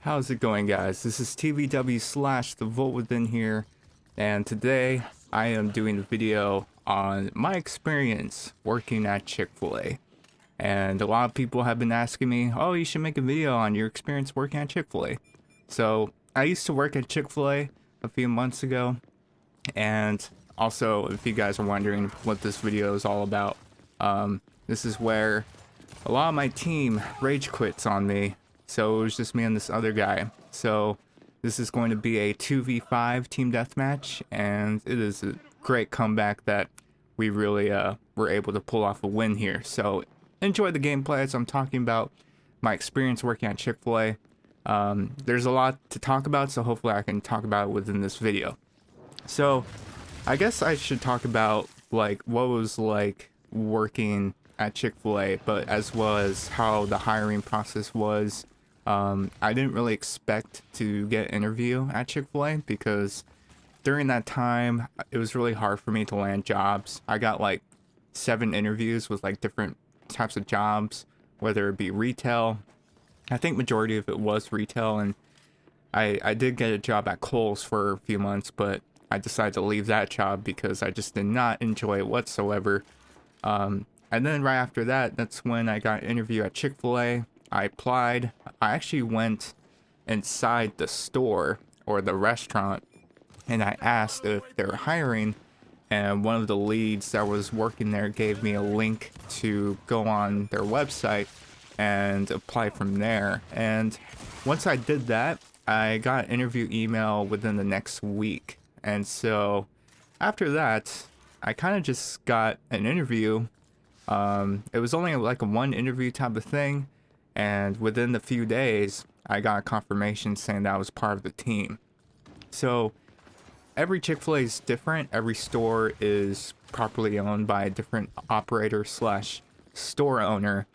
How's it going, guys? This is TVW slash TheVoltWithin here, and today I am doing a video on my experience working at Chick-fil-A. And a lot of people have been asking me, oh, you should make a video on your experience working at Chick-fil-A. So I used to work at Chick-fil-A a few months ago, and also, if you guys are wondering what this video is all about, this is where a lot of my team rage quits on me. So it was just me and this other guy. So this is going to be a 2v5 team deathmatch, and it is a great comeback that we really were able to pull off a win here. So enjoy the gameplay as I'm talking about my experience working at Chick-fil-A. There's a lot to talk about, so hopefully I can talk about it within this video. So I guess I should talk about like what was like working at Chick-fil-A, but as well as how the hiring process was. I didn't really expect to get an interview at Chick-fil-A because during that time, it was really hard for me to land jobs. I got like 7 interviews with like different types of jobs, whether it be retail. I think majority of it was retail, and I did get a job at Kohl's for a few months, but I decided to leave that job because I just did not enjoy it whatsoever. And then right after that, that's when I got an interview at Chick-fil-A. I applied. I actually went inside the store or the restaurant, and I asked if they were hiring, and one of the leads that was working there gave me a link to go on their website and apply from there. And once I did that, I got an interview email within the next week. And so after that, I kind of just got an interview. It was only like a 1 interview type of thing. And within a few days, I got a confirmation saying that I was part of the team. So every Chick-fil-A is different. Every store is properly owned by a different operator slash store owner.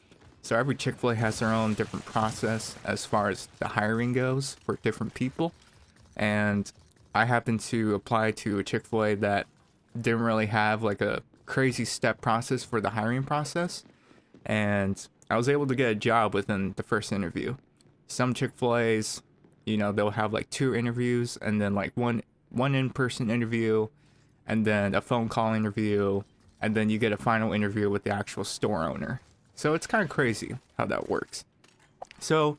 So every Chick-fil-A has their own different process as far as the hiring goes for different people. And I happened to apply to a Chick-fil-A that didn't really have like a crazy step process for the hiring process. And I was able to get a job within the first interview. Some Chick-fil-A's, you know, they'll have like 2 interviews and then like one in-person interview and then a phone call interview, and then you get a final interview with the actual store owner. So it's kind of crazy how that works. So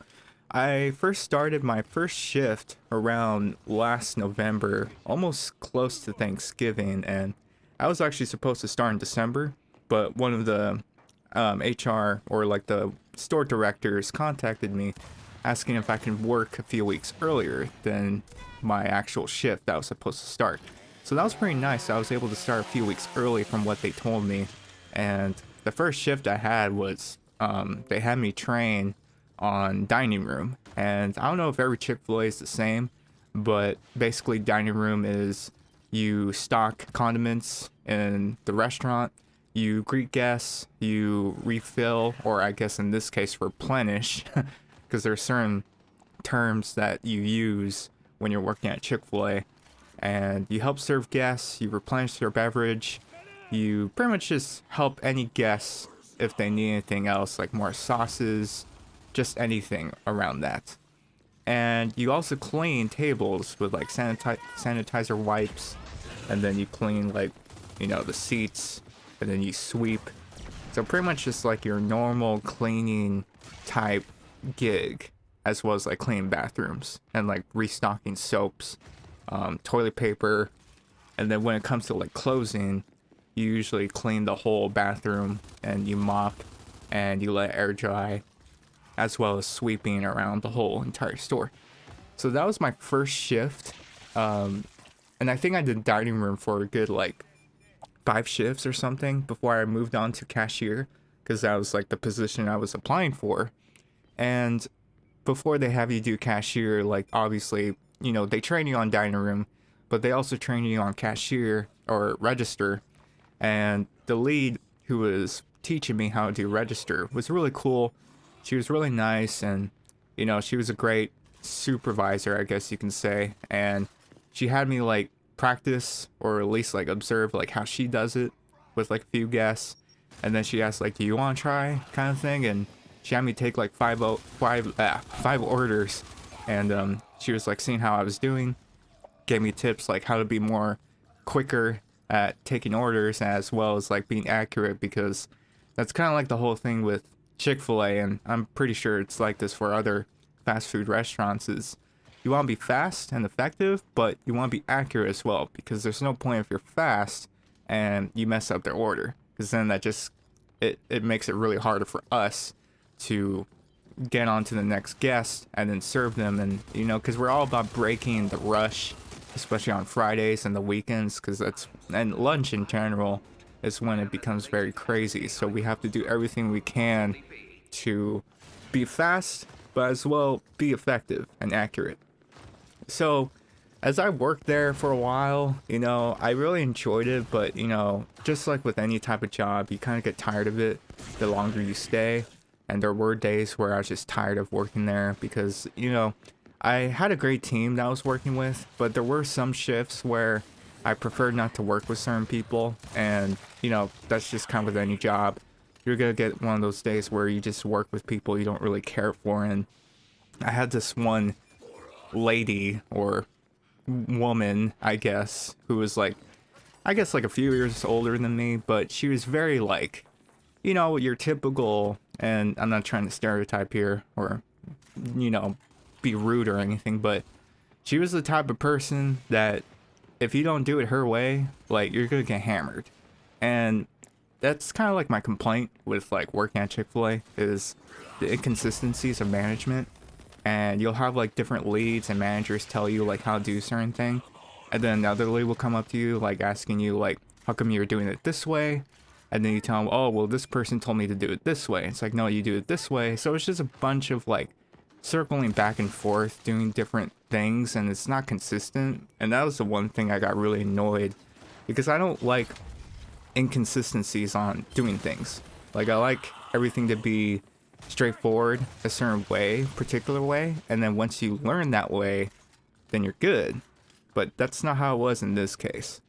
I first started my first shift around last November, almost close to Thanksgiving, and I was actually supposed to start in December, but one of the HR or like the store directors contacted me asking if I could work a few weeks earlier than my actual shift that was supposed to start. So that was pretty nice. I was able to start a few weeks early from what they told me. And the first shift I had was they had me train on dining room. And I don't know if every Chick-fil-A is the same, but basically dining room is you stock condiments in the restaurant, you greet guests, you refill, or I guess in this case replenish, because there are certain terms that you use when you're working at Chick-fil-A, and you help serve guests, you replenish their beverage, you pretty much just help any guests if they need anything else, like more sauces, just anything around that. And you also clean tables with like sanitizer wipes, and then you clean like, you know, the seats, and then you sweep. So pretty much just like your normal cleaning type gig, as well as like cleaning bathrooms and like restocking soaps, toilet paper. And then when it comes to like closing, you usually clean the whole bathroom and you mop and you let air dry, as well as sweeping around the whole entire store. So that was my first shift. And I think I did dining room for a good like 5 shifts or something before I moved on to cashier, because that was like the position I was applying for. And before they have you do cashier, like obviously, you know, they train you on dining room, but they also train you on cashier or register. And the lead who was teaching me how to do register was really cool. She was really nice, and you know, she was a great supervisor, I guess you can say. And she had me like practice, or at least like observe like how she does it with like a few guests, and then she asked like, do you want to try, kind of thing. And she had me take like 5 orders, and she was like seeing how I was doing, gave me tips like how to be more quicker at taking orders, as well as like being accurate, because that's kind of like the whole thing with Chick-fil-A, and I'm pretty sure it's like this for other fast food restaurants, is you want to be fast and effective, but you want to be accurate as well, because there's no point if you're fast and you mess up their order, because then that just it makes it really harder for us to get on to the next guest and then serve them. And you know, because we're all about breaking the rush, especially on Fridays and the weekends, because that's, and lunch in general is when it becomes very crazy. So we have to do everything we can to be fast, but as well be effective and accurate. So as I worked there for a while, you know, I really enjoyed it, but you know, just like with any type of job, you kind of get tired of it the longer you stay. And there were days where I was just tired of working there, because, you know, I had a great team that I was working with, but there were some shifts where I preferred not to work with certain people. And, you know, that's just kind of with any job. You're going to get one of those days where you just work with people you don't really care for. And I had this one lady or woman, I guess, who was like, I guess like a few years older than me, but she was very like, you know, your typical, and I'm not trying to stereotype here or, you know, be rude or anything, but she was the type of person that if you don't do it her way, like, you're gonna get hammered. And that's kind of like my complaint with like working at Chick-fil-A, is the inconsistencies of management. And you'll have like different leads and managers tell you like how to do certain thing, and then another lead will come up to you like asking you like, how come you're doing it this way? And then you tell them, oh, well, this person told me to do it this way. It's like, no, you do it this way. So it's just a bunch of like circling back and forth, doing different things, and it's not consistent. And that was the one thing I got really annoyed, because I don't like inconsistencies on doing things. Like, I like everything to be straightforward, a certain way, particular way. And then once you learn that way, then you're good. But that's not how it was in this case.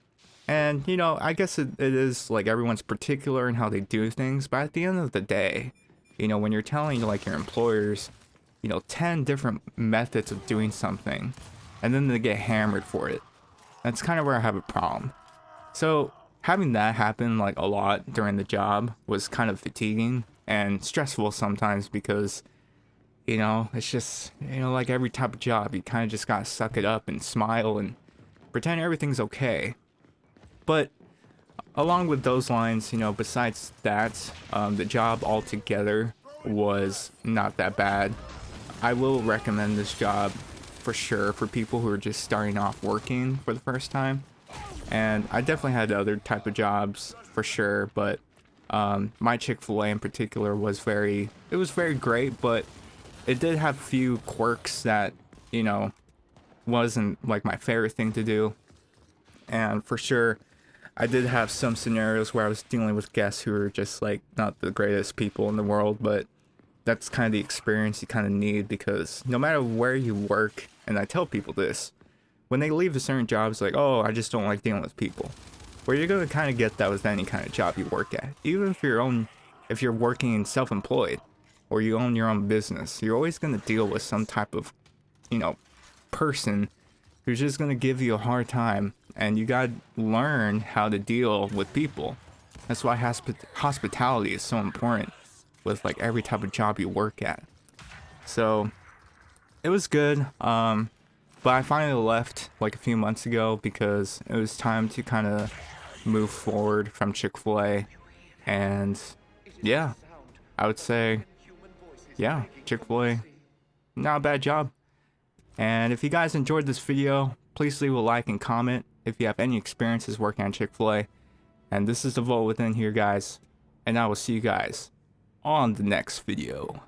And, you know, I guess it is like everyone's particular in how they do things, but at the end of the day, you know, when you're telling like your employers, you know, 10 different methods of doing something, and then they get hammered for it, that's kind of where I have a problem. So having that happen like a lot during the job was kind of fatiguing and stressful sometimes, because, you know, it's just, you know, like every type of job, you kind of just gotta suck it up and smile and pretend everything's okay. But along with those lines, you know, besides that, the job altogether was not that bad. I will recommend this job for sure for people who are just starting off working for the first time. And I definitely had other type of jobs for sure, but my Chick-fil-A in particular was very great, but it did have a few quirks that, you know, wasn't like my favorite thing to do. And for sure, I did have some scenarios where I was dealing with guests who were just like not the greatest people in the world, but that's kind of the experience you kind of need, because no matter where you work, and I tell people this, when they leave a certain job, it's like, oh, I just don't like dealing with people. Well, you're going to kind of get that with any kind of job you work at. Even if you're working self-employed or you own your own business, you're always going to deal with some type of, you know, person who's just going to give you a hard time, and you got to learn how to deal with people. That's why hospitality is so important with like every type of job you work at. So it was good, but I finally left like a few months ago because it was time to kind of move forward from Chick-fil-A. And yeah, I would say, yeah, Chick-fil-A, not a bad job. And if you guys enjoyed this video, please leave a like and comment if you have any experiences working at Chick-fil-A. And this is TheVoltWithin here, guys, and I will see you guys on the next video.